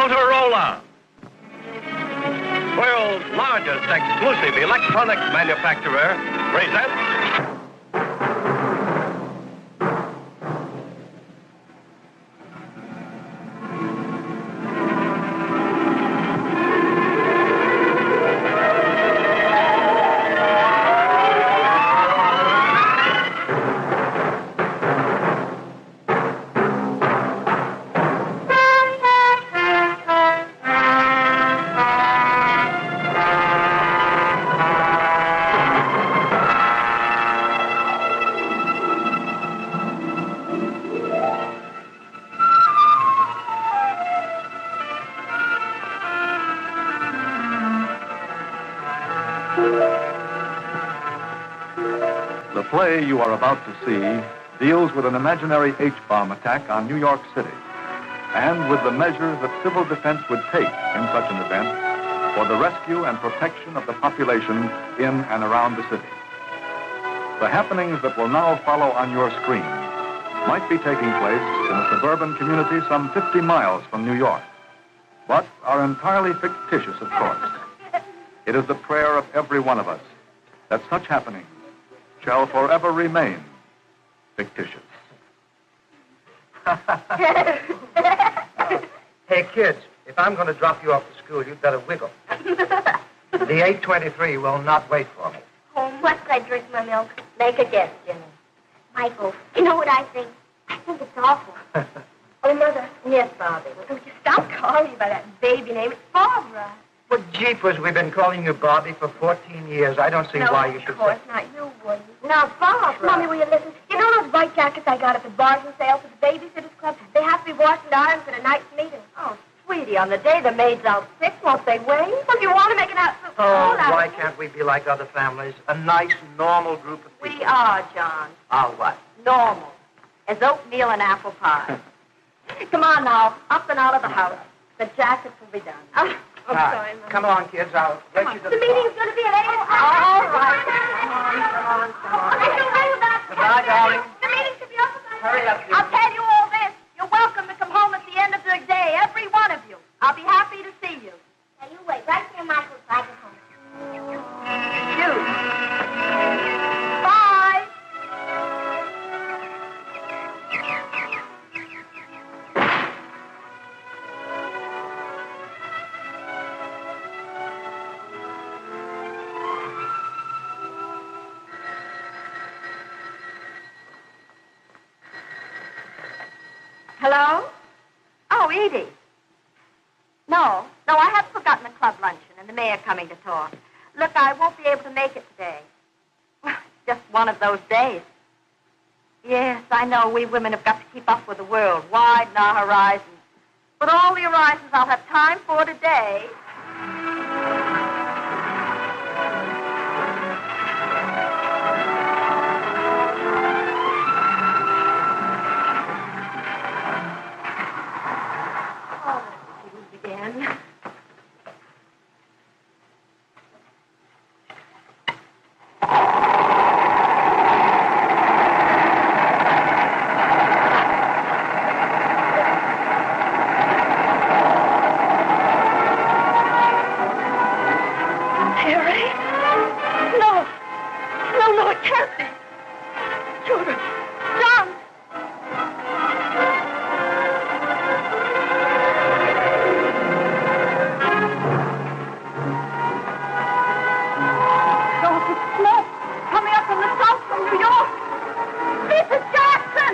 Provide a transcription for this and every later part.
Motorola, world's largest exclusive electronics manufacturer, presents... The play you are about to see deals with an imaginary H-bomb attack on New York City and with the measures that civil defense would take in such an event for the rescue and protection of the population in and around the city. The happenings that will now follow on your screen might be taking place in a suburban community some 50 miles from New York, but are entirely fictitious, of course. It is the prayer of every one of us that such happenings shall forever remain fictitious. Hey, kids, if I'm going to drop you off to school, you'd better wiggle. The 823 will not wait for me. Oh, must I drink my milk? Make a guess, Jimmy. Michael, you know what I think? I think it's awful. Oh, Mother. Yes, Bobby. Don't you stop calling me by that baby name. It's Barbara. Well, jeepers, we've been calling you Bobby for 14 years. I don't see why you should... of course not. You wouldn't. Now, Barbara. Mommy, will you listen? You know those white jackets I got at the bars and sale for the Babysitters Club? They have to be washed and ironed for tonight's meeting. Oh, sweetie, on the day the maid's out sick, won't they wait? Well, if you want to make an outfit... Oh, why can't we be like other families? A nice, normal group of people. We are, John. Are what? Normal. As oatmeal and apple pie. Come on now, up and out of the house. The jackets will be done. Oh, sorry, Mom. Come on, kids. I'll let you to The meeting's going to be at 8 o'clock. All right. Come on. Goodbye, darling. The meeting should be over by Hurry up, I'll tell you all this. You're welcome to come home at the end of the day, every one of you. I'll be happy to see you. Now, you wait right there, Michael, so I can home. You. Bye. Hello? Oh, Edie. No, I haven't forgotten the club luncheon and the mayor coming to talk. Look, I won't be able to make it today. Well, it's just one of those days. Yes, I know we women have got to keep up with the world, widen our horizons. But all the horizons I'll have time for today... Again. Harry? No, it can't be. Judith. John. Smoke coming up from the south from New York. Mrs. Jackson!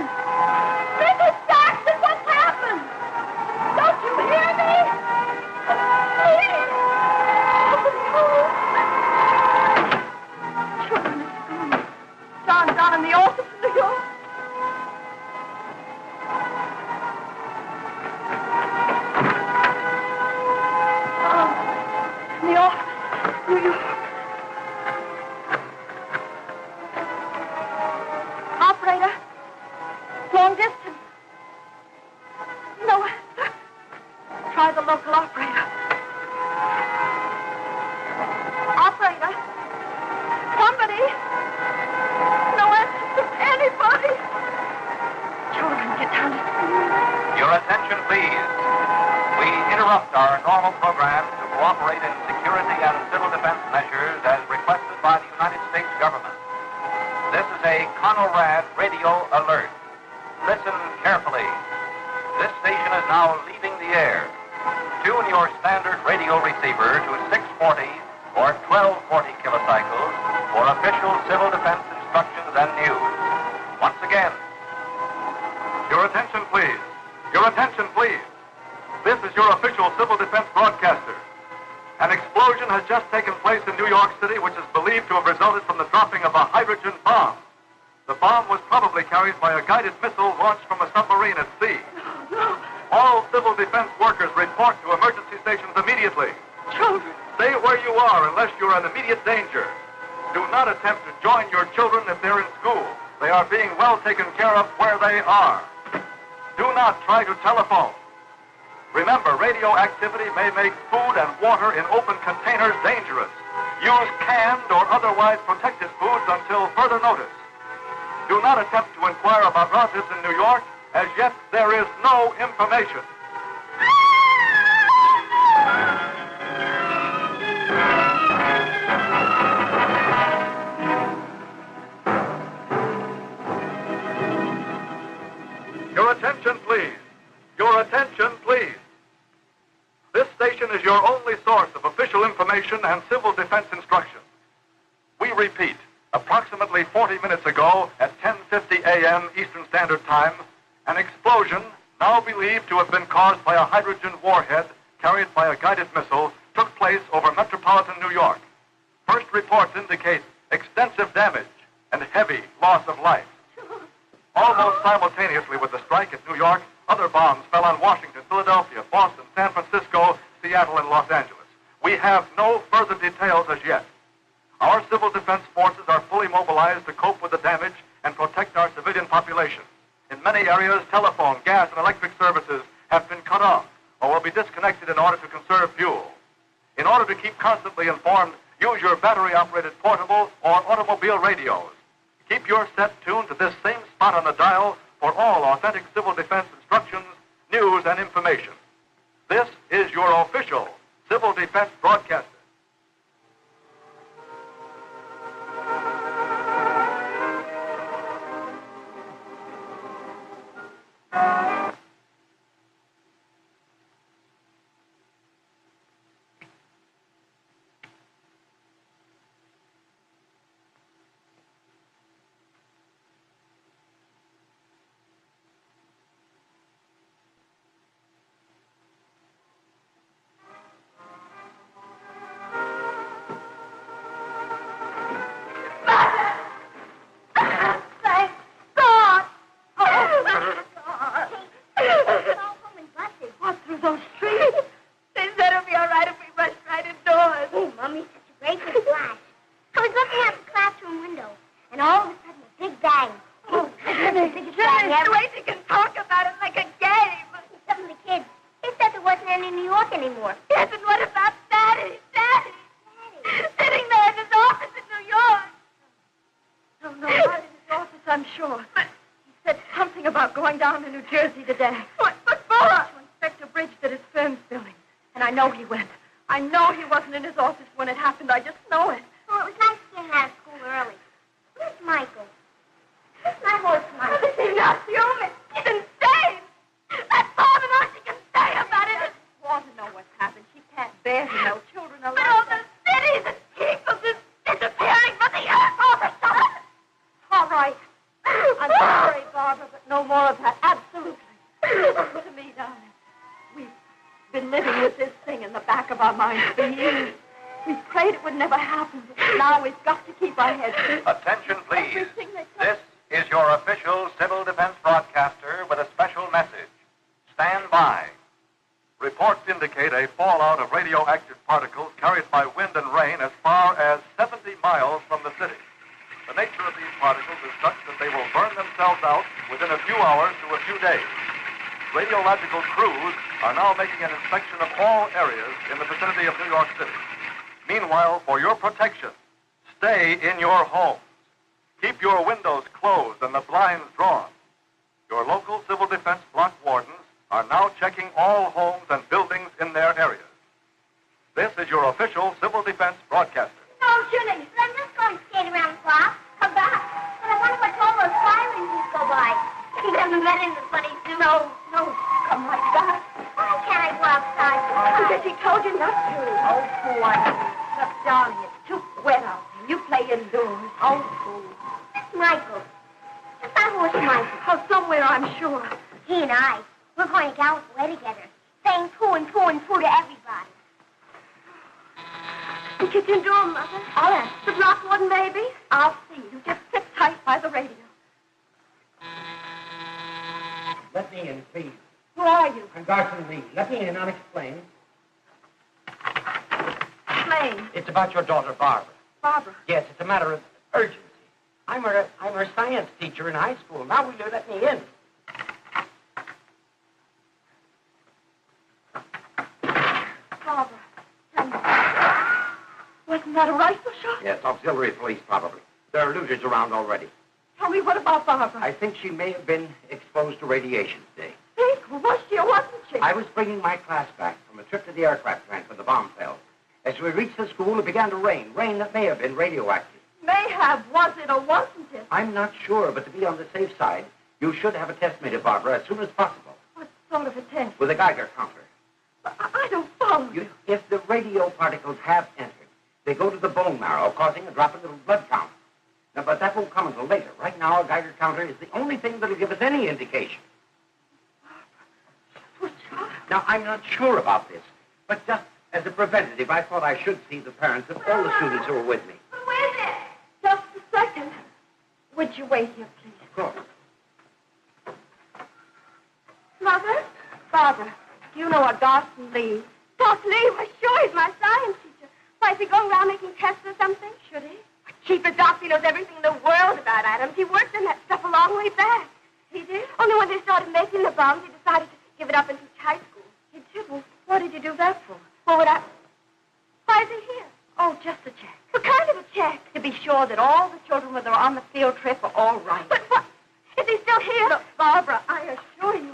Mrs. Jackson, what's happened? Don't you hear me? Please! Children at school. John down in the office in New York. Oh, in the office, New York. Operator, long distance. No answer. Try the local operator. Operator, somebody. No answer from anybody. Children, get down to school. Your attention, please. We interrupt our normal program to cooperate in security and civil defense measures as requested by the United States government. This is a CONORAD radio alert. Listen carefully. This station is now leaving the air. Tune your standard radio receiver to 640 or 1240 kilocycles for official civil defense instructions and news. Once again. Your attention, please. Your attention, please. This is your official civil defense broadcaster. An explosion has just taken place in New York City, which is believed to have resulted from the dropping of a hydrogen bomb. The bomb was probably carried by a guided missile launched from a submarine at sea. All civil defense workers report to emergency stations immediately. Children. Stay where you are unless you're in immediate danger. Do not attempt to join your children if they're in school. They are being well taken care of where they are. Do not try to telephone. Remember, radioactivity may make food and water in open containers dangerous. Use canned or otherwise protected foods until further notice. Do not attempt to inquire about relatives in New York. As yet, there is no information. Your attention, please. Your attention, please. This station is your only source of official information and civil defense instruction. We repeat, approximately 40 minutes ago at 10:50 a.m. Eastern Standard Time, an explosion, now believed to have been caused by a hydrogen warhead carried by a guided missile, took place over metropolitan New York. First reports indicate extensive damage and heavy loss of life. Almost simultaneously with the strike at New York, other bombs fell on Washington, Philadelphia, Boston, San Francisco, Seattle, and Los Angeles. We have no further details as yet. Our civil defense forces are fully mobilized to cope with the damage and protect our civilian population. In many areas, telephone, gas, and electric services have been cut off or will be disconnected in order to conserve fuel. In order to keep constantly informed, use your battery-operated portable or automobile radios. Keep your set tuned to this same spot on the dial for all authentic civil defense instructions, news, and information. This is your official civil defense broadcaster. Attention, please. This is your official civil defense broadcaster with a special message. Stand by. Reports indicate a fallout of radioactive particles carried by wind and rain as far as 70 miles from the city. The nature of these particles is such that they will burn themselves out within a few hours to a few days. Radiological crews are now making an inspection of all areas in the vicinity of New York City. Meanwhile, for your protection, stay in your homes. Keep your windows closed and the blinds drawn. Your local civil defense block wardens are now checking all homes and buildings official civil defense broadcaster. No, Julie. I'm just going to skate around the block. Come back. But I wonder what all those sirens used to go by. You haven't met in the funny suit. No. Come right back. Why can't I go outside? Because he told you not to. Oh, boy. Look, darling, it's too wet out there. You play indoors. Oh, fool. That's Michael. Just that horse Michael. Oh, somewhere, I'm sure. He and I, we're going to gallop away together, saying poo and poo and poo to everybody. What you can do, Mother? I'll ask the block warden, baby. I'll see you. Just sit tight by the radio. Let me in, please. Who are you? I'm Garson Lee. Let me in, I'll explain. Explain. It's about your daughter, Barbara. Barbara. Yes, it's a matter of urgency. I'm her science teacher in high school. Now will you let me in? Barbara. Tell me. Wasn't that a rifle shot? Yes, auxiliary police, probably. There are looters around already. Tell me, what about Barbara? I think she may have been exposed to radiation today. Was she or wasn't she? I was bringing my class back from a trip to the aircraft plant when the bomb fell. As we reached the school, it began to rain. Rain that may have been radioactive. May have. Was it or wasn't it? I'm not sure, but to be on the safe side, you should have a test made of Barbara as soon as possible. What sort of a test? With a Geiger counter. I don't follow you. If the radio particles have entered, they go to the bone marrow, causing a drop in the blood count. Now, but that won't come until later. Right now, a Geiger counter is the only thing that'll give us any indication. Now, I'm not sure about this, but just as a preventative, I thought I should see the parents of all the students who were with me. Who is it? Just a second. Would you wait here, please? Of course. Mother? Barbara, do you know a Garson Lee? Garson Lee? Why, sure, he's my science teacher. Why, is he going around making tests or something? Should he? Chief Doc, he knows everything in the world about atoms. He worked in that stuff a long way back. He did? Only when they started making the bombs, he decided to give it up and teach high school. He did? Well, what did you do that for? What would I... Why is he here? Oh, just a check. What kind of a check? To be sure that all the children that are on the field trip are all right. But what? Is he still here? Look, Barbara, I assure you.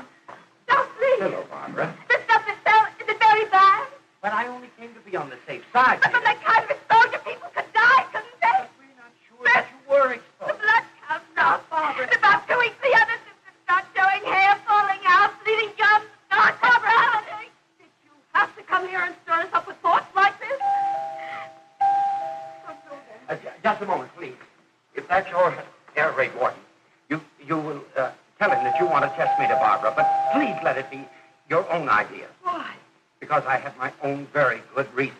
Don't leave. Hello, Barbara. The stuff that fell, is it very bad? But I only came to be on the safe side. But from that kind of exposure, people could die, couldn't they? But we're not sure that you were exposed. The blood comes out, Barbara. In about 2 weeks, the other symptoms start showing, hair falling out, bleeding gums. God, Barbara, did you have to come here and stir us up with thoughts like this? Just a moment, please. If that's your air raid warden, you will tell him that you want a test made of Barbara, but please let it be your own idea. Why? Because I have my own very good reasons.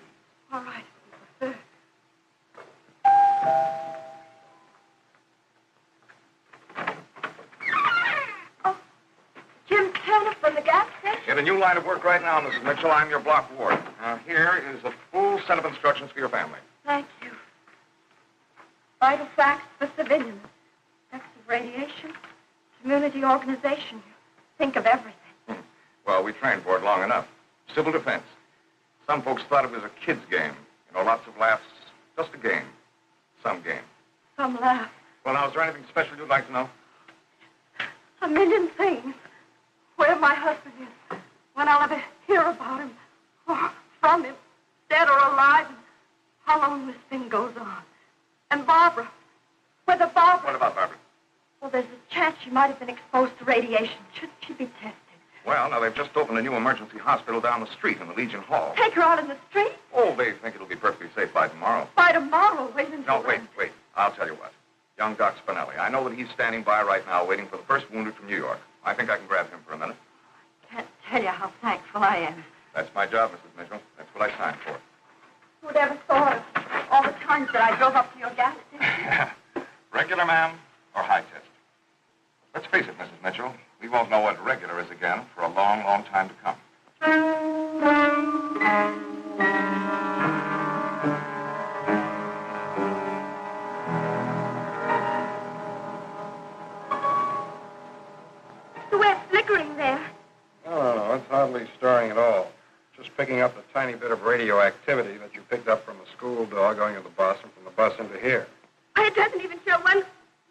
All right. Sir. Oh, Jim Turner from the gas station. Get a new line of work right now, Mrs. Mitchell. I'm your block ward. Now, here is a full set of instructions for your family. Thank you. Vital facts for civilians. Active radiation. Community organization. Think of everything. Well, we trained for it long enough. Civil defense. Some folks thought it was a kid's game. You know, lots of laughs. Just a game. Some game. Some laugh. Well, now, is there anything special you'd like to know? A million things. Where my husband is. When I'll ever hear about him. Or from him. Dead or alive. And how long this thing goes on. And Barbara. Whether Barbara... What about Barbara? Well, there's a chance she might have been exposed to radiation. Should she be tested? Well, now, they've just opened a new emergency hospital down the street in the Legion Hall. Take her out in the street? Oh, they think it'll be perfectly safe by tomorrow. By tomorrow? Wait until... No, wait. I'll tell you what. Young Doc Spinelli. I know that he's standing by right now waiting for the first wounded from New York. I think I can grab him for a minute. I can't tell you how thankful I am. That's my job, Mrs. Mitchell. That's what I signed for. Who'd ever thought of all the times that I drove up to your gas station? Regular, ma'am, or high test? Let's face it, Mrs. Mitchell. We won't know what regular is again for a long, long time to come. The way it's flickering there. No, it's hardly stirring at all. Just picking up the tiny bit of radioactivity that you picked up from a school dog going to the bus and from the bus into here. It doesn't even show one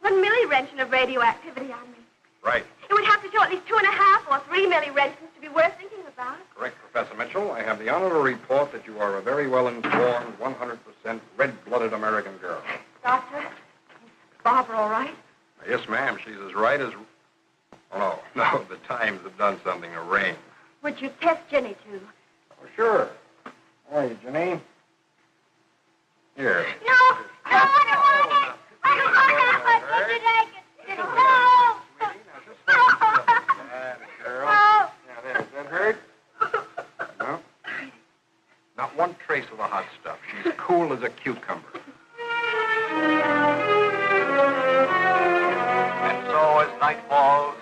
millirentgen of radioactivity on me. Right. It would have to show at least 2.5 or 3 millirentgens to be worth thinking about. Correct, Professor Mitchell. I have the the honor to report that you are a very well-informed, 100% red-blooded American girl. Doctor, is Barbara all right? Yes, ma'am. She's as right as... Oh, no. The Times have done something. A rain. Would you test Jenny, too? Oh, sure. How are you, Janine? Here. No, I don't want it. I don't want it. Put it like it. Girl. Yeah, there. Does that hurt? No. Not one trace of the hot stuff. She's cool as a cucumber. And so as night falls,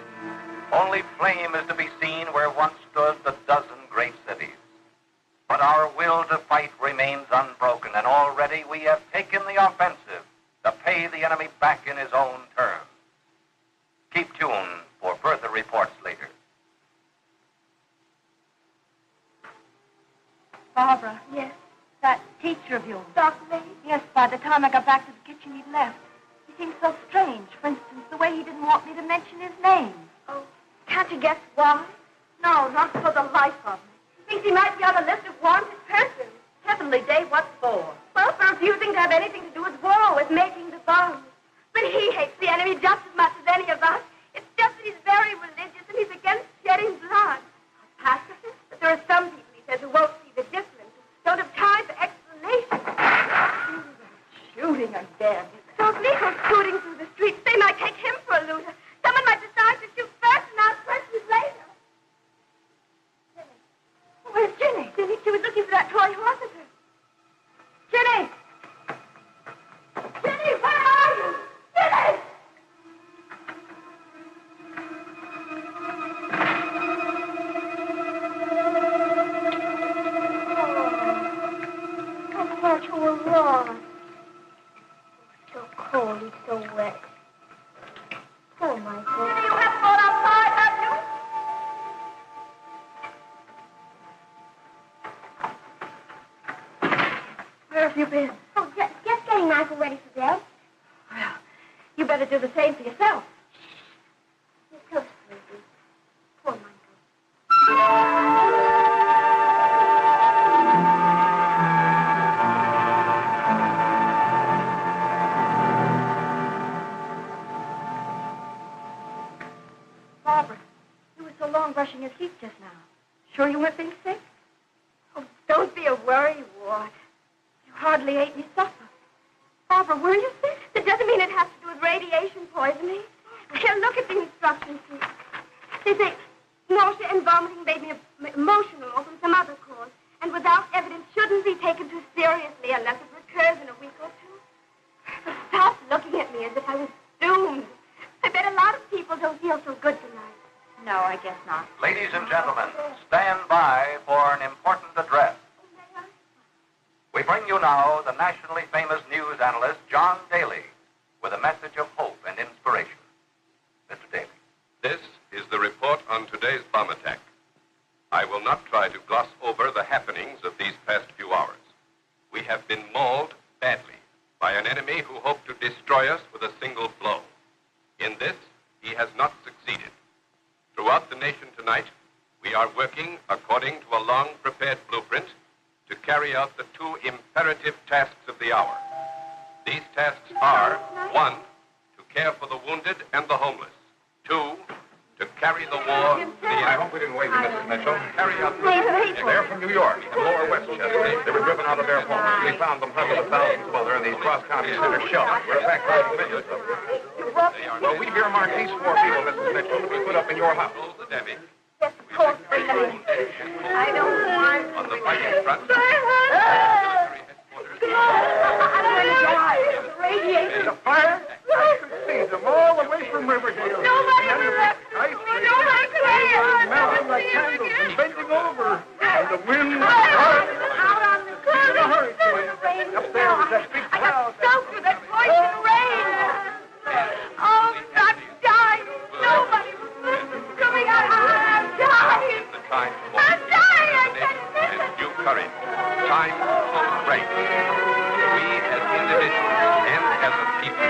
only flame is to be seen where once stood the dozen great cities. But our will to fight remains unbroken, and already we have taken the offensive to pay the enemy back in his own terms. Keep tuned for further reports later. Barbara. Yes. That teacher of yours. Dr. Lee? Yes, by the time I got back to the kitchen, he'd left. He seemed so strange. For instance, the way he didn't want me to mention his name. Oh, can't you guess why? No, not for the life of me. Thinks he might be on a list of wanted persons. Heavenly day, what for? Well, for refusing to have anything to do with war, with making the bombs. But he hates the enemy just as much as any of us. It's just that he's very religious and he's against shedding blood. A pacifist? But there are some people, he says, who won't see the difference, who don't have time for explanation. Shooting again. So if Lee goes scooting through the streets, they might take him for a looter. Someone might decide to shoot first and ask questions later. Jenny. Where's Jenny? Jenny, she was looking for that toy horse of hers. Jenny! Jenny, where are you? Jenny! Oh, I thought you were lost. So cold and so wet. Oh, Michael. Jenny, you haven't gone outside, have you? Where have you been? Oh, just getting Michael ready for bed. Well, you better do the same for yourself. He's so sleepy. Poor Michael. Barbara, you were so long brushing your teeth just now. Sure you weren't being sick? Oh, don't be a worry, Ward. You hardly ate any supper. Barbara, were you sick? That doesn't mean it has to do with radiation poisoning. Here, look at the instruction sheet. They say nausea and vomiting made me emotional or from some other cause, and without evidence shouldn't be taken too seriously unless it recurs in a week or two. So stop looking at me as if I was doomed. I bet a lot of people don't feel so good tonight. No, I guess not. Ladies and gentlemen, stand by for an important address. We bring you now the nationally famous news analyst, John Daly, with a message of hope and inspiration. Mr. Daly. This is the report on today's bomb attack. I will not try to gloss over the happenings of these past few hours. We have been mauled badly by an enemy who hoped to destroy us with a single blow. In this, he has not succeeded. Throughout the nation tonight, we are working according to a long-prepared blueprint to carry out the two imperative tasks of the hour. These tasks are, 1, to care for the wounded and the homeless. 2, to carry the war to the I end. hope we didn't wake you, Mrs. Mitchell. Carry out They're from New York, from Lower Westchester. They were driven out of their homes. We found them huddled with thousands of other in these cross-county center shelters. We're in fact trying to convince you. Well, we've earmarked these 4 people, Mrs. Mitchell, to be put up in your house. The damage. Yes, of course, bring them in. I don't want On the fighting front, radiation. The fire? I could see them all the way from Riverdale. Nobody And then the left. ice cream. Nobody could hear. Melting like candles and bending over. And the wind was Out on the in a hurricane. Up there was that big I cloud. got soaked with that poison rain. Oh, I'm dying. Nobody was listening to me. I'm dying. the time for I'm dying. I can't and due courage. Time so great. We as individuals and as a people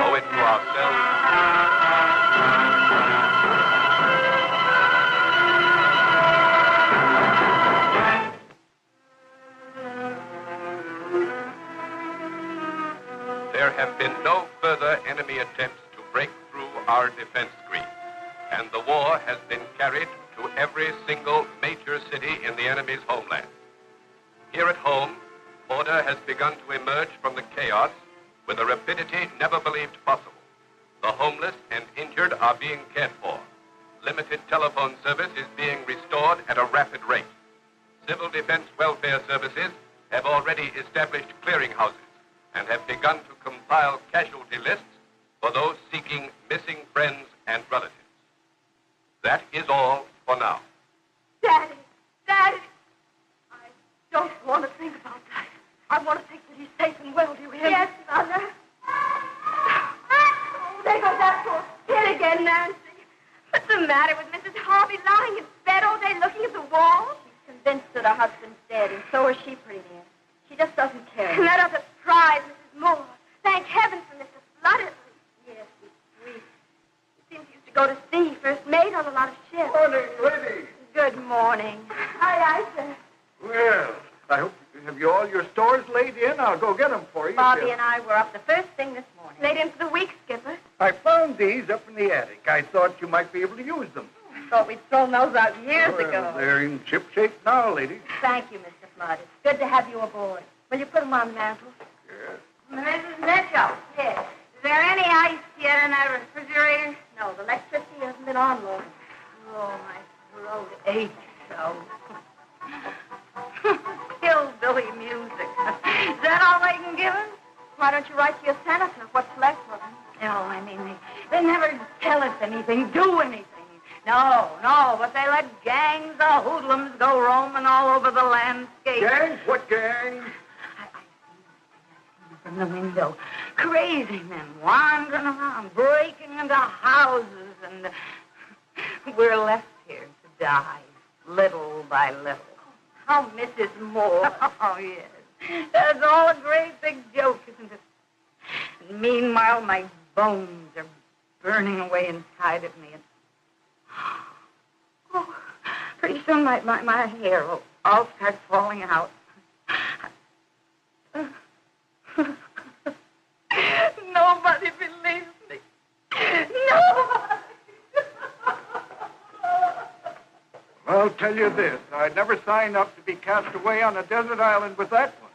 owe it to ourselves. have been no further enemy attempts to break through our defense screen, and the war has been carried to every single major city in the enemy's homeland. Here at home, order has begun to emerge from the chaos with a rapidity never believed possible. The homeless and injured are being cared for. Limited telephone service is being restored at a rapid rate. Civil defense welfare services have already established clearinghouses and have begun to compile casualty lists for those seeking missing friends and relatives. That is all for now. Daddy! I don't want to think about that. I want to think that he's safe and well. Do you hear me? Yes, Mother. Oh, there goes that poor kid again, Nancy. What's the matter with Mrs. Harvey lying in bed all day looking at the wall? She's convinced that her husband's dead, and so is she, pretty near. She just doesn't care. And that doesn't surprise Mrs. Moore. Thank heaven for Mr. Flood, at least. Yes, he's sweet. He seems he used to go to sea, first mate on a lot of ships. Morning, lady. Good morning. Aye, sir. Well, I hope have you all your stores laid in? I'll go get them for you. Bobby and I were up the first thing this morning. Laid in for the week, Skipper. I found these up in the attic. I thought you might be able to use them. I thought we'd thrown those out years ago. They're in ship shape now, lady. Thank you, Mr. Flood. It's good to have you aboard. Will you put them on the mantel? Yes. Mrs. Mitchell. Yes. Is there any ice yet in that refrigerator? No, the electricity hasn't been on long. Oh, my throat aches so. Hillbilly music. Is that all they can give us? Why don't you write to your senator what's left of them? No, I mean, they never tell us anything, do anything. No, but they let gangs of hoodlums go roaming all over the landscape. Gangs? What gangs? I see them from the window. Crazy men wandering around, breaking into houses, and we're left here to die, little by little. I'll miss Mrs. Moore. Oh, yes. That's all a great big joke, isn't it? And meanwhile, my bones are burning away inside of me. And oh, pretty soon my hair will all start falling out. Nobody believes me. Nobody. I'll tell you this. I'd never sign up to be cast away on a desert island with that one.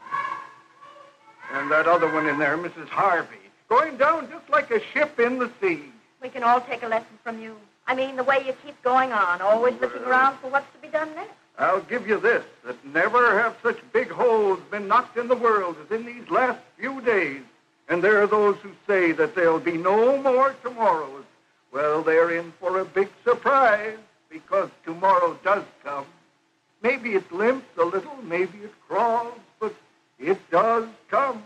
And that other one in there, Mrs. Harvey. Going down just like a ship in the sea. We can all take a lesson from you. I mean, the way you keep going on, always looking around for what's to be done next. I'll give you this, that never have such big holes been knocked in the world as in these last few days. And there are those who say that there'll be no more tomorrows. Well, they're in for a big surprise, because tomorrow does come. Maybe it limps a little, maybe it crawls, but it does come.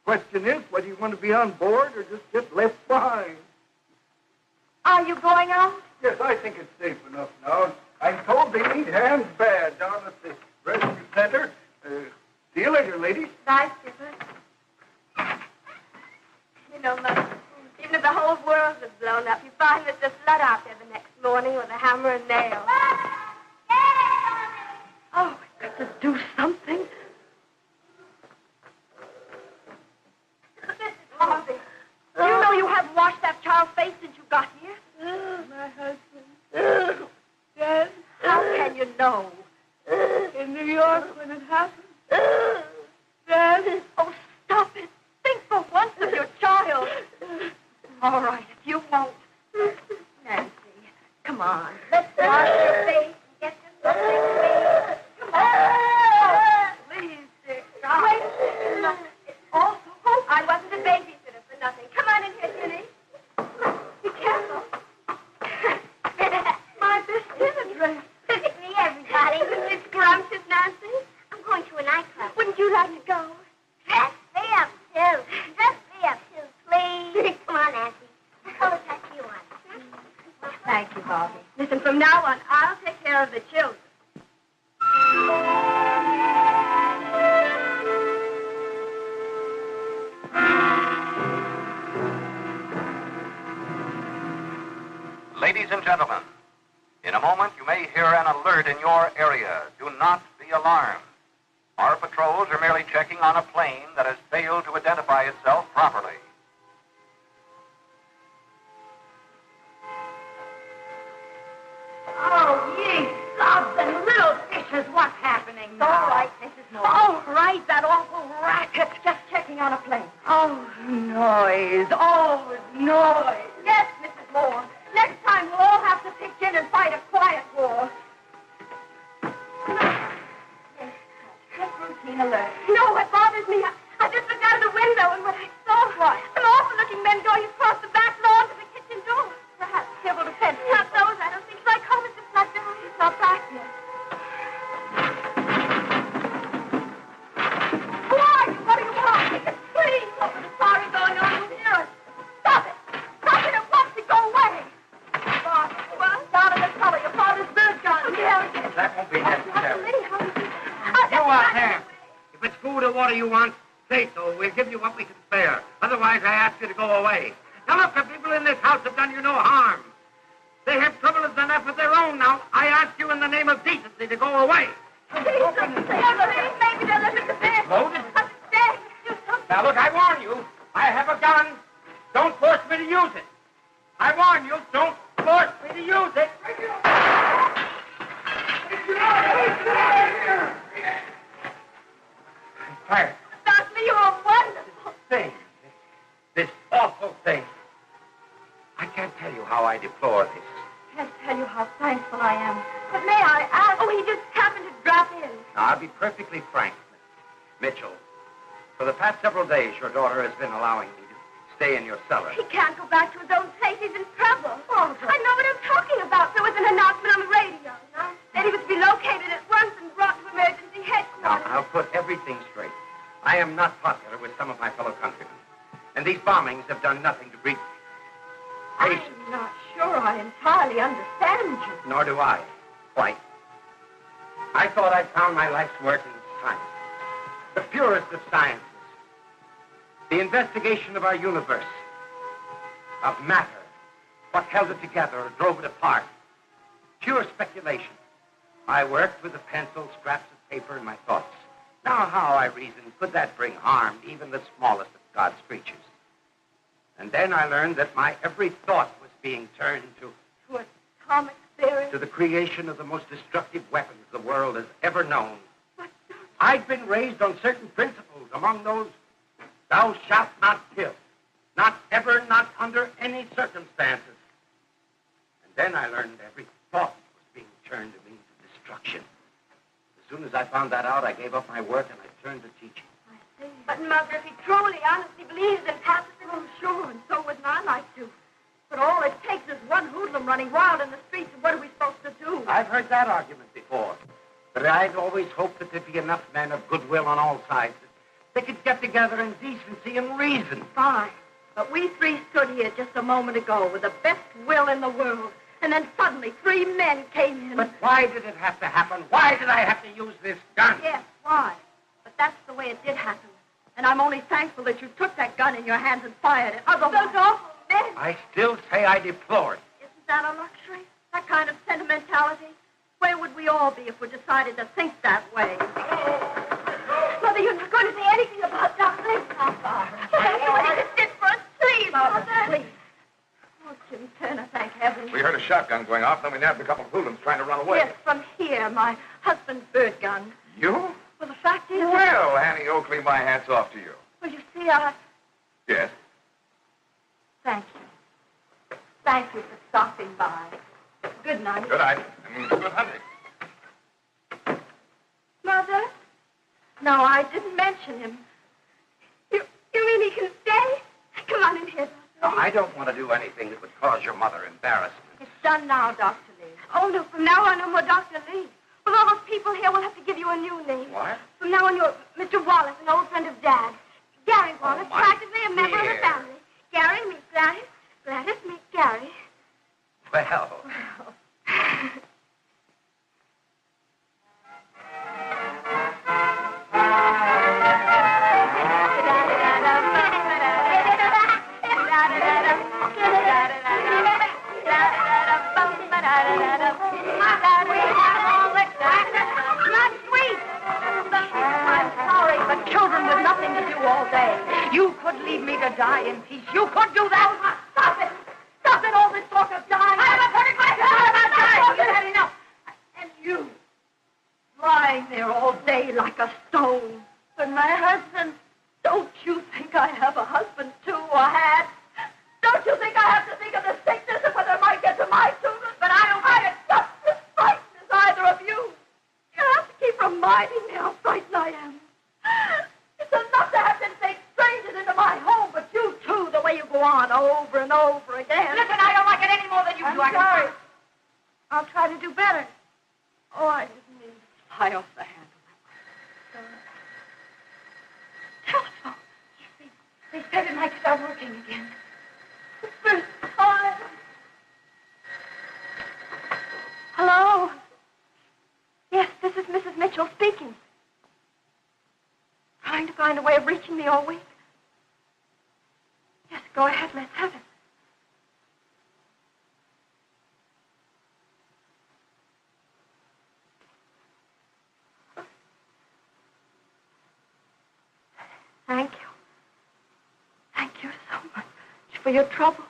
Question is, whether you want to be on board or just get left behind. Are you going out? Yes, I think it's safe enough now. I'm told they need hands bad down at the rescue center. See you later, ladies. Bye, Skipper. You know, Mother, even if the whole world was blown up, you find Mr. Flood out there the next morning with a hammer and nail. Oh, we've got to do something. Mrs. Harvey, do you know you haven't washed that child's face since you got here? My husband. Dead. How can you know? In New York when it happened. Dead. Oh, stop it. Think for once of your child. All right, if you won't. Nancy, come on. Let's wash your face and get you something clean. Come on. Oh, please, dear. Wait. It's awful. I wasn't a babysitter for nothing. Come on in here, Ginny. Be careful. My best dinner dress. Look at me, everybody. Isn't it scrumptious, Nancy? I'm going to a nightclub. Wouldn't you like to go? Dress me up, too. Dress me up, too, please. Come on, Nancy. What color dress do you want? Thank you, Bobby. Listen, from now on, I'll take care of the children. Ladies and gentlemen, in a moment you may hear an alert in your area. Do not be alarmed. Our patrols are merely checking on a plane that has failed to identify itself properly. Oh, ye subs and little fishes, what's happening now? All right, Mrs. Moore. All right, that awful racket's just checking on a plane. Oh, noise. Always noise. Yes, Mrs. Moore. Next time we'll all have to pitch in and fight a quiet war. Yes, just routine alert. No, it bothers me. I just looked out of the window, and when I saw some awful-looking men going across the back lawn to the kitchen door. Perhaps civil defense. Not those, I don't think. Psychologists like that. It's not back yet. Who are you? What do you want? Please. Oh, the fire going on near us. Stop it. Stop it at once and go away. Bob, well, down in the cellar. Your father's bird gun. Yeah. That won't be necessary. You out there. If it's food or water you want, say so. We'll give you what we can spare. Otherwise, I ask you to go away. Now, look, the people in this house have done you no harm. They have troubles enough of their own now. I ask you in the name of decency to go away. Maybe they'll look at the bed. Loaded? Upstairs. Do something. Now, look, I warn you. I have a gun. Don't force me to use it. I warn you, don't force me to use it. Fire. Doctor, you are wonderful. Thing. This awful thing. I can't tell you how I deplore this. Can't tell you how thankful I am. But may I ask? Oh, he just happened to drop in. Now, I'll be perfectly frank. Mitchell, for the past several days, your daughter has been allowing me to stay in your cellar. He can't go back to his own place. He's in trouble. Oh, I know what I'm talking about. There was an announcement on the radio. That he was to be located at once and brought to emergency headquarters. Now, I'll put everything straight. I am not popular with some of my fellow countrymen. And these bombings have done nothing to breed patience. I'm not sure I entirely understand you. Nor do I. Quite. I thought I'd found my life's work in science. The purest of sciences. The investigation of our universe. Of matter. What held it together or drove it apart. Pure speculation. I worked with a pencil, scraps of paper, and my thoughts. Now, how, I reasoned, could that bring harm to even the smallest of God's creatures? And then I learned that my every thought was being turned to atomic theory. To the creation of the most destructive weapons the world has ever known. I'd been raised on certain principles, among those, thou shalt not kill. Not ever, not under any circumstances. And then I learned every thought was being turned to means of destruction. As soon as I found that out, I gave up my work and I turned to teaching. I see. But, Mother, if he truly, honestly believes in pacifism, oh, sure, and so would I like to. But all it takes is one hoodlum running wild in the streets, and what are we supposed to do? I've heard that argument before. But I'd always hoped that there'd be enough men of goodwill on all sides that they could get together in decency and reason. Fine. But we three stood here just a moment ago with the best will in the world. And then suddenly 3 men came in. But why did it have to happen? Why did I have to use this gun? Yes, why? But that's the way it did happen. And I'm only thankful that you took that gun in your hands and fired it. Otherwise, those awful men. I still say I deplore it. Isn't that a luxury? That kind of sentimentality? Where would we all be if we decided to think that way? Mother, you're not going to say anything about Doc Lynch, Papa. That's what he just did for us. Please, Mother. Please. Oh, Jim Turner, thank heaven. We heard a shotgun going off, then we nabbed a couple of hoodlums trying to run away. Yes, from here, my husband's bird gun. You? Well, the fact is... Well, Annie Oakley, my hat's off to you. Well, you see, I... Yes? Thank you. Thank you for stopping by. Good night. Good night, and good hunting. Mother? No, I didn't mention him. You mean he can stay? Come on in here, Doctor. No, I don't want to do anything that would cause your mother embarrassment. It's done now, Dr. Lee. Oh, no, from now on, no more Dr. Lee. Well, all those people here will have to give you a new name. What? From now on, you're Mr. Wallace, an old friend of Dad. Gary Wallace, practically a member of the family. Gary meets Gladys. Gladys meets Gary. Well... Not sweet. die in peace. You could do that. Stop it. Stop it, all this talk of dying. I haven't heard a word about dying. You've had enough. And you, lying there all day like a stone. But my husband, don't you think I have a husband, too, or had? Don't you think I have to think of the sickness and whether it might get to my children? But I don't get just as frightened as either of you. You have to keep reminding me how frightened I am. It's enough to have to take strangers into my home, but you, too, the way you go on over and over again. Listen, I don't like it any more than you do. I'm sorry. I'll try to do better. Oh, I didn't mean to fly off the handle. Telephone. They said it might start working again. The first time. Hello? Yes, this is Mrs. Mitchell speaking. Trying to find a way of reaching me all week. Yes, go ahead, let's have it. Thank you. Thank you so much for your trouble.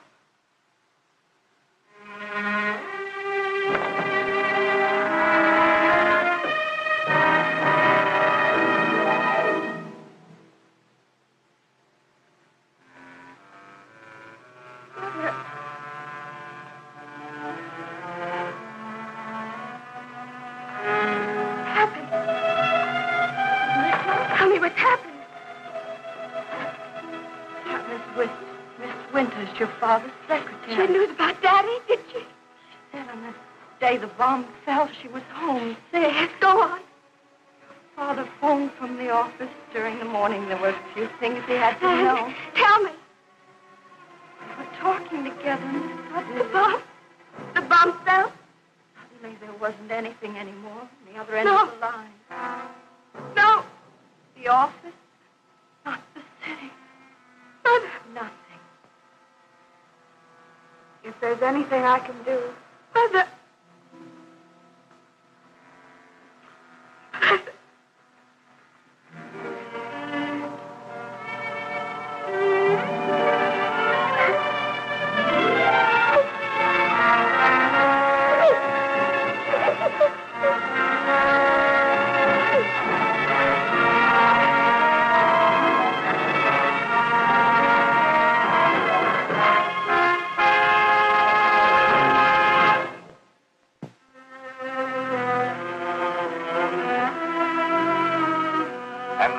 Your father's secretary. She knew about Daddy, did she? She said on the day the bomb fell, she was home sick. Go on. Your father phoned from the office during the morning. There were a few things he had to know. Tell me. We were talking together and suddenly... The bomb fell? Suddenly there wasn't anything anymore on the other end of the line. No. The office, not the city. Mother. Nothing. If there's anything I can do... Mother...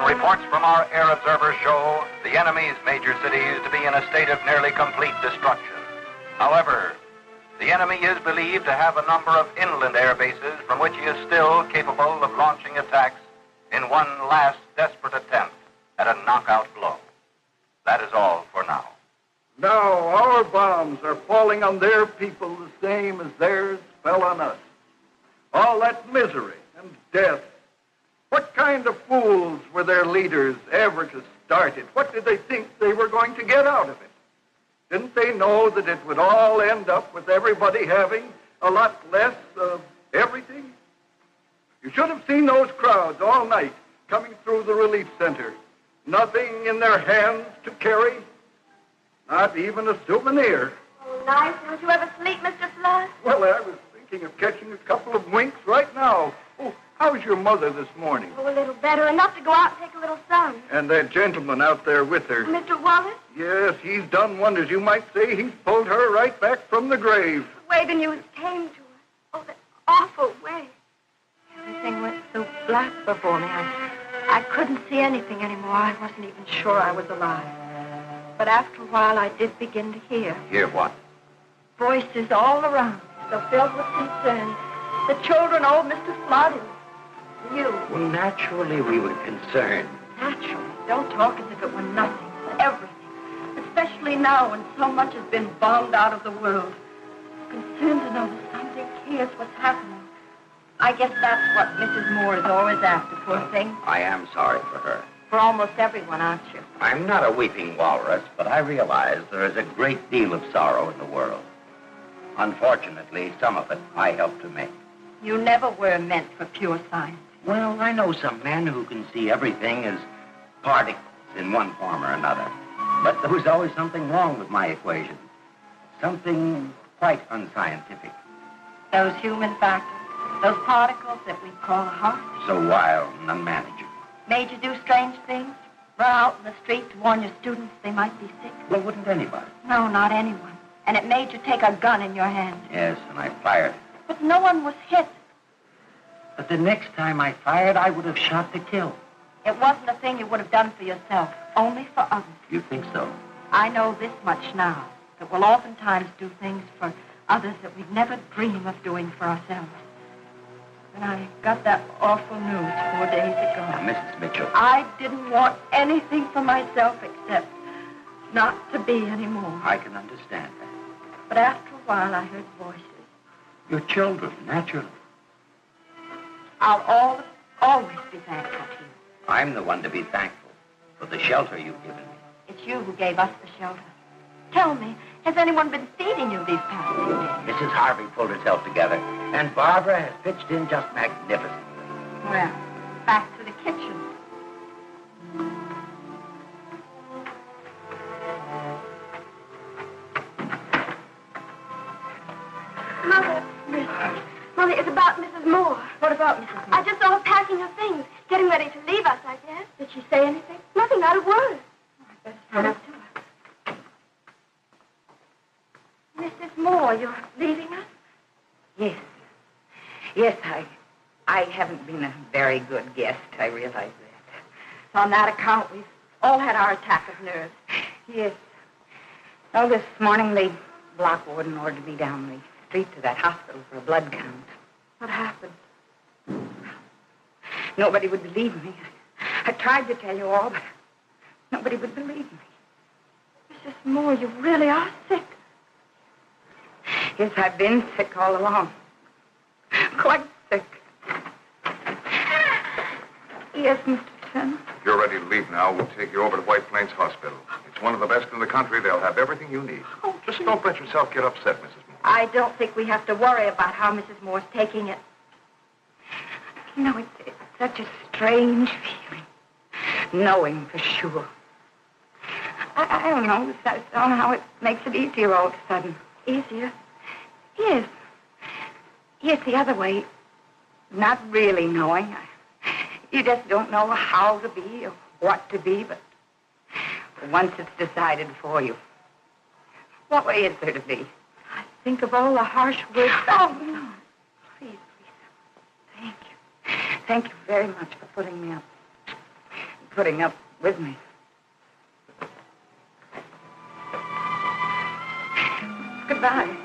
Reports from our air observers show the enemy's major cities to be in a state of nearly complete destruction. However, the enemy is believed to have a number of inland air bases from which he is still capable of launching attacks in one last desperate attempt at a knockout blow. That is all for now. Now our bombs are falling on their people the same as theirs fell on us. All that misery and death. What kind of fools were their leaders ever to start it? What did they think they were going to get out of it? Didn't they know that it would all end up with everybody having a lot less of everything? You should have seen those crowds all night coming through the relief center. Nothing in their hands to carry. Not even a souvenir. Oh, nice. Don't you ever sleep, Mr. Flood? Well, I was thinking of catching a couple of winks right now. Oh, how's your mother this morning? Oh, a little better. Enough to go out and take a little sun. And that gentleman out there with her. Mr. Wallace? Yes, he's done wonders. You might say he's pulled her right back from the grave. The way the news came to us. Oh, that awful way. Everything went so black before me. I couldn't see anything anymore. I wasn't even sure I was alive. But after a while, I did begin to hear. Hear what? Voices all around, so filled with concern. The children, old Mr. Flood, and you. Well, naturally, we were concerned. Naturally. Don't talk as if it were nothing. It's everything. Especially now when so much has been bombed out of the world. Concerned to know that somebody cares what's happening. I guess that's what Mrs. Moore is always after, poor thing. I am sorry for her. For almost everyone, aren't you? I'm not a weeping walrus, but I realize there is a great deal of sorrow in the world. Unfortunately, some of it I helped to make. You never were meant for pure science. Well, I know some men who can see everything as particles in one form or another. But there was always something wrong with my equation. Something quite unscientific. Those human factors, those particles that we call heart. So wild and unmanageable. Made you do strange things? Run out in the street to warn your students they might be sick? Well, wouldn't anybody? No, not anyone. And it made you take a gun in your hand. Yes, and I fired. But no one was hit. But the next time I fired, I would have shot to kill. It wasn't a thing you would have done for yourself, only for others. You think so? I know this much now, that we'll oftentimes do things for others that we'd never dream of doing for ourselves. When I got that awful news 4 days ago... Now, Mrs. Mitchell... I didn't want anything for myself except not to be anymore. I can understand that. But after a while, I heard voices. Your children, naturally. I'll always be thankful to you. I'm the one to be thankful for the shelter you've given me. It's you who gave us the shelter. Tell me, has anyone been feeding you these past few days? Mrs. Harvey pulled herself together, and Barbara has pitched in just magnificently. Well, back to the kitchen. Mother, it's about Mrs. Moore. What about Mrs. Moore? I just saw her packing her things, getting ready to leave us, I guess. Did she say anything? Nothing, not a word. I better run up to her. Mrs. Moore, you're leaving us? Yes. Yes, I haven't been a very good guest. I realize that. On that account, we've all had our attack of nerves. Yes. Oh, this morning the block warden ordered me down the street to that hospital for a blood count. What happened? Nobody would believe me. I tried to tell you all, but nobody would believe me. Mrs. Moore, you really are sick. Yes, I've been sick all along. Quite sick. Yes, Mr. Fenn. If you're ready to leave now, we'll take you over to White Plains Hospital. It's one of the best in the country. They'll have everything you need. Oh, just don't let yourself get upset, Mrs. Moore. I don't think we have to worry about how Mrs. Moore's taking it. You know, it's such a strange feeling, knowing for sure. I don't know. Somehow it makes it easier all of a sudden. Easier? Yes. Yes, the other way. Not really knowing. You just don't know how to be or what to be, but once it's decided for you. What way is there to be? I think of all the harsh words. Oh, no. Please. Thank you. Thank you very much for putting me up. Putting up with me. Goodbye.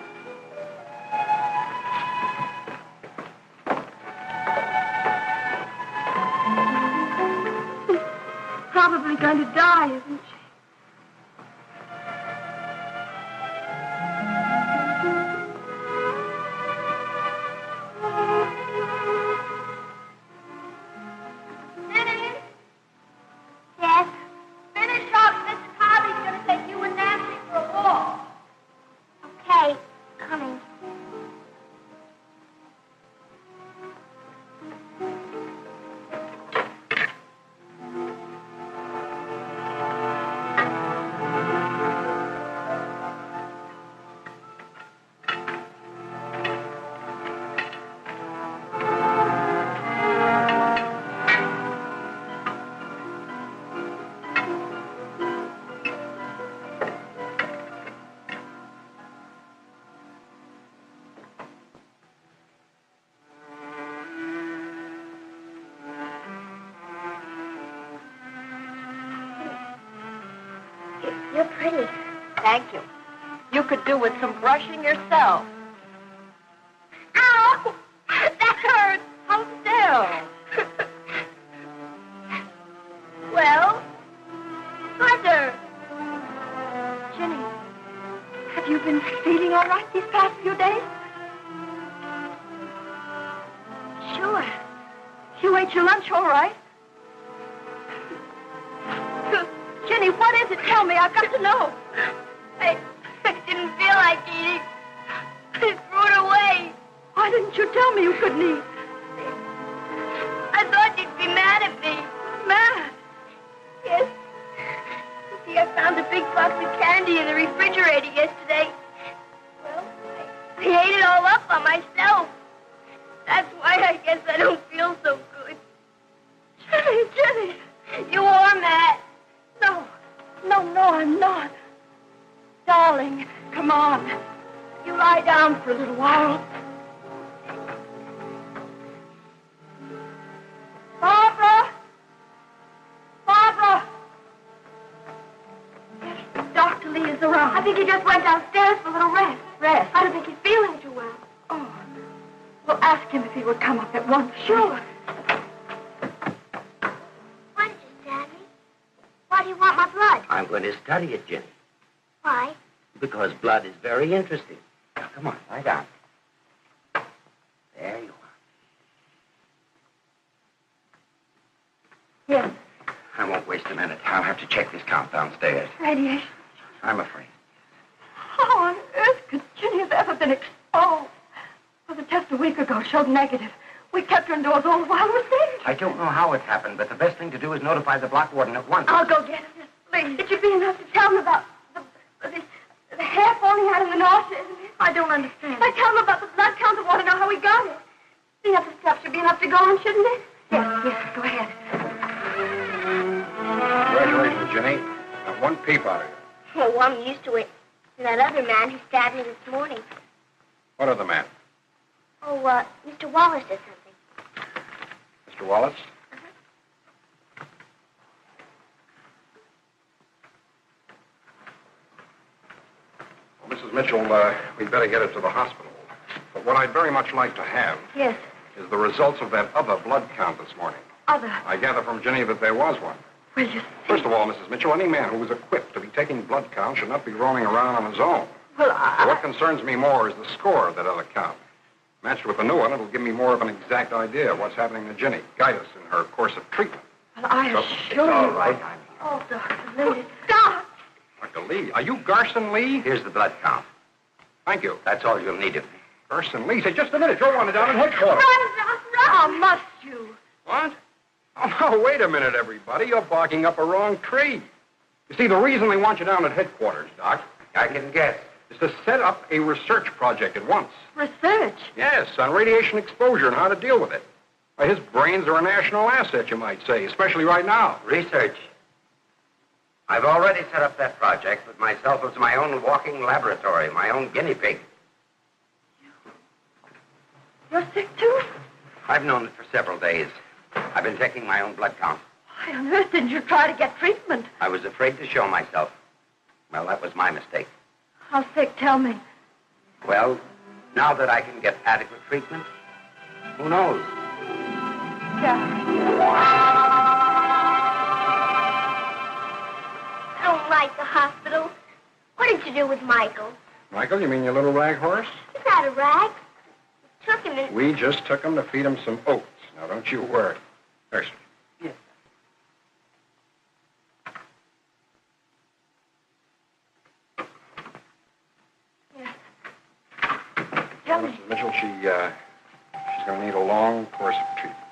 Probably going to die, isn't she? Yes? Finish up. Miss Carly's going to take you and Nancy for a walk. Okay, coming. You're pretty. Thank you. You could do with some brushing yourself. Ow! That hurts. Hold still. Well, Mother. Jenny, have you been feeling all right these past few days? Sure. You ate your lunch all right? Jenny, what is it? Tell me. I've got to know. I didn't feel like eating. I threw it away. Why didn't you tell me you couldn't eat? I thought you'd be mad at me. Mad? Yes. You see, I found a big box of candy in the refrigerator yesterday. Well, I ate it all up by myself. That's why I guess I don't feel so good. Jenny, you are mad. No, I'm not. Darling, come on. You lie down for a little while. Barbara! Yes, Dr. Lee is around. I think he just went downstairs for a little rest. Rest? I don't think he's feeling too well. Oh. Well, ask him if he would come up at once. Sure. What is it, Daddy? Why do you want my blood? I'm going to study it, Jenny. Why? Because blood is very interesting. Now, come on, lie down. There you are. Yes. I won't waste a minute. I'll have to check this count downstairs. Radiation. I'm afraid. How on earth could Jenny have ever been exposed? Well, the test a week ago showed negative. We kept her indoors all the while we're safe. I don't know how it happened, but the best thing to do is notify the block warden at once. I'll go get him. Please. It should be enough to tell him about the hair falling out in the nose, isn't it? I don't understand. If I tell him about the blood count, I want to know how he got it. Being up the steps should be enough to go on, shouldn't it? Yes, go ahead. Congratulations, Jenny. Not one peep out of you. Oh, I'm used to it. And that other man who stabbed me this morning. What other man? Oh, Mr. Wallace did something. Mr. Wallace? Well, Mrs. Mitchell, we'd better get her to the hospital. But what I'd very much like to have Yes, is the results of that other blood count this morning. other. I gather from Jenny that there was one. Will you see? First of all, Mrs. Mitchell, any man who is equipped to be taking blood counts should not be roaming around on his own. Well, What concerns me more is the score of that other count. Matched with the new one, it'll give me more of an exact idea of what's happening to Jenny. Guide us in her course of treatment. Well, I So, assure It's all you. right. Oh, Dr. Lee, stop. Dr. Lee, are you Garson Lee? Here's the blood count. Thank you. That's all you'll need of me. Garson Lee, say, just a minute. You're wanted down at headquarters. Oh, must you? What? Oh, no, wait a minute, everybody. You're barking up a wrong tree. You see, the reason they want you down at headquarters, Doc, I can guess. is to set up a research project at once. Research? Yes, on radiation exposure and how to deal with it. Why, his brains are a national asset, you might say, especially right now. Research. I've already set up that project with myself as my own walking laboratory, my own guinea pig. You're sick, too? I've known it for several days. I've been taking my own blood count. Why on earth didn't you try to get treatment? I was afraid to show myself. Well, that was my mistake. How sick? Tell me. Well, now that I can get adequate treatment, who knows? Yeah. I don't like the hospital. What did you do with Michael? Michael, you mean your little rag horse? He's not a rag. We took him in. We just took him to feed him some oats. Now, don't you worry. Nurse. Yes. Yes. Tell me. Mrs. Mitchell, she's going to need a long course of treatment.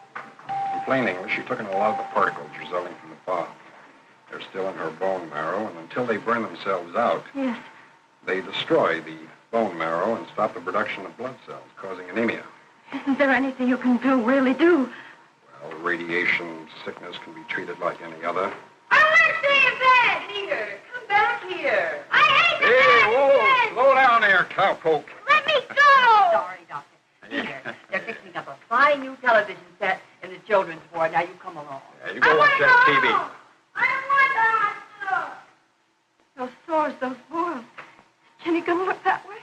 In plain English, she took in a lot of the particles resulting from the bomb. They're still in her bone marrow, and until they burn themselves out, Yes. they destroy the bone marrow and stop the production of blood cells, causing anemia. Isn't there anything you can do, really do? Well, radiation sickness can be treated like any other. I want to stay in bed. Peter, come back here. I hate the Hey, bed. whoa, slow down there, cowpoke. Let me go. Sorry, Doctor. Here, they're fixing up a fine new television set in the children's ward. Now, you come along. Yeah, you go watch that TV. I don't want the hospital. Those sores, those boils. Is Jenny going to look that way?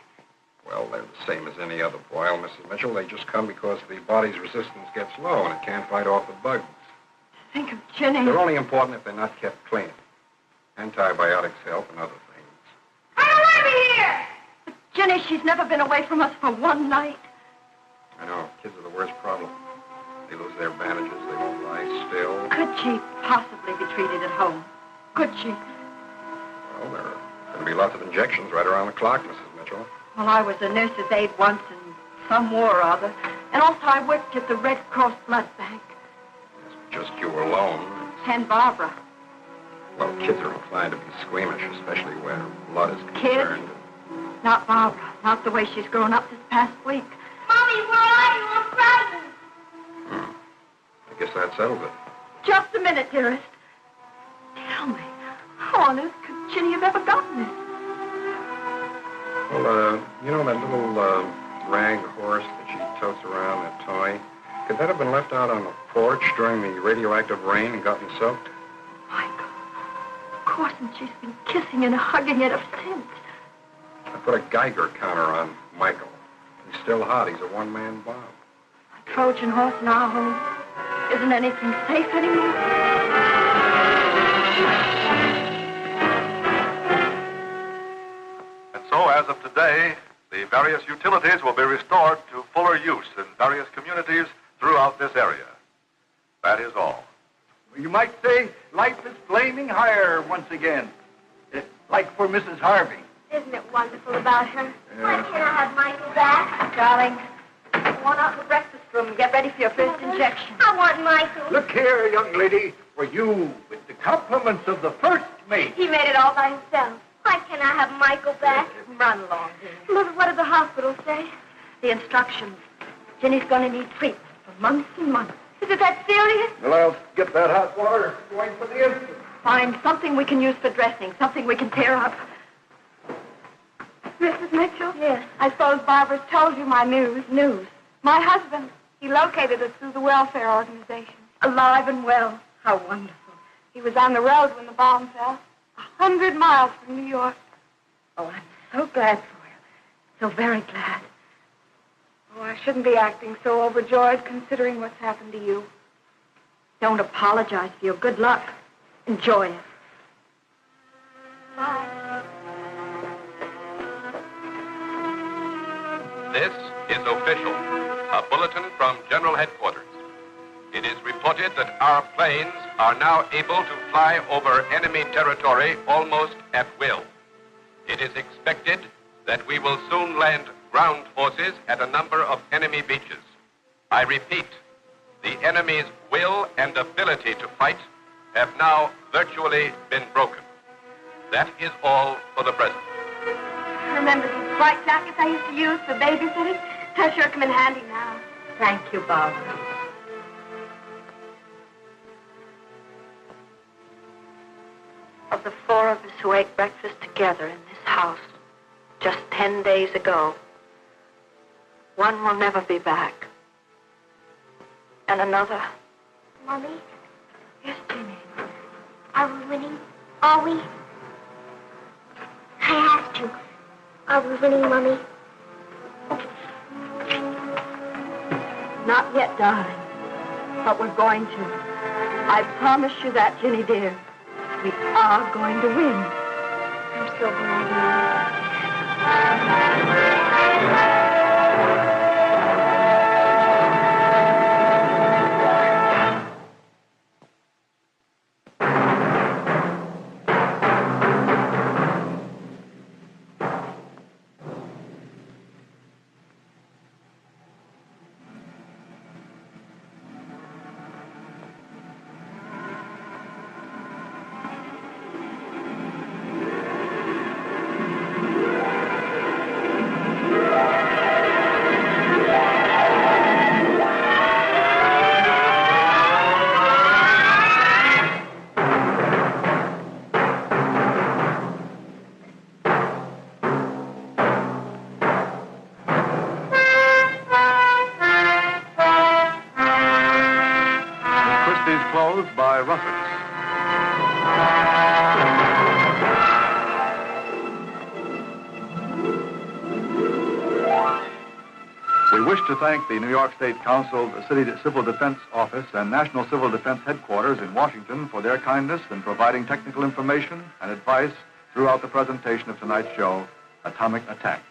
Well, they're the same as any other boil, Mrs. Mitchell. They just come because the body's resistance gets low and it can't fight off the bugs. Think of Jenny. They're only important if they're not kept clean. Antibiotics help and other things. I don't want to be here. But Jenny, she's never been away from us for one night. I know. Kids are the worst problem. They lose their bandages. They won't lie still. Could she possibly be treated at home? Could she? Well, there are going to be lots of injections right around the clock, Mrs. Mitchell. Well, I was a nurse's aide once in some war or other. And also I worked at the Red Cross Blood Bank. Just you alone. And Barbara. Well, kids are inclined to be squeamish, especially where blood is concerned. Kids? Not Barbara. Not the way she's grown up this past week. Mommy, where are you? I'm frightened. I guess that settles it. Just a minute, dearest. Tell me, how on earth could Ginny have ever gotten this? Well, you know that little rag horse that she totes around, that toy? Could that have been left out on the porch during the radioactive rain and gotten soaked? Michael. Of course, and she's been kissing and hugging it ever since. I put a Geiger counter on Michael. He's still hot. He's a one-man bomb. A Trojan horse in our home. Isn't anything safe anymore? And so, as of today, the various utilities will be restored to fuller use in various communities throughout this area. That is all. You might say life is flaming higher once again. Like for Mrs. Harvey. Isn't it wonderful about her? When can I have Michael back? Darling, go on out to the breakfast room and get ready for your first injection. I want Michael. Look here, young lady, for you, with the compliments of the first mate. He made it all by himself. Why can't I have Michael back? Run along, dear. Mother, what did the hospital say? The instructions. Ginny's going to need treatment for months and months. Is it that serious? Well, I'll get that hot water going for the instant. Find something we can use for dressing, something we can tear up. Mrs. Mitchell? Yes. I suppose Barbara's told you my news. News. My husband, he located us through the welfare organization. Alive and well. How wonderful. He was on the road when the bomb fell. 100 miles from New York. Oh, I'm so glad for you. So very glad. Oh, I shouldn't be acting so overjoyed considering what's happened to you. Don't apologize for your good luck. Enjoy it. Bye. This is official. A bulletin from General Headquarters. It is reported that our planes are now able to fly over enemy territory almost at will. It is expected that we will soon land ground forces at a number of enemy beaches. I repeat, the enemy's will and ability to fight have now virtually been broken. That is all for the present. Remember these white jackets I used to use for babysitting? They'll sure come in handy now. Thank you, Barbara. Of the four of us who ate breakfast together in this house just 10 days ago, one will never be back. And another... Mommy, Yes, Ginny. are we winning? Are we? I asked you. Are we winning, Mommy? Not yet, darling. But we're going to. I promise you that, Ginny dear. We are going to win. I'm so glad, Closed by Russell. We wish to thank the New York State Council, the City Civil Defense Office, and National Civil Defense Headquarters in Washington for their kindness in providing technical information and advice throughout the presentation of tonight's show, Atomic Attack.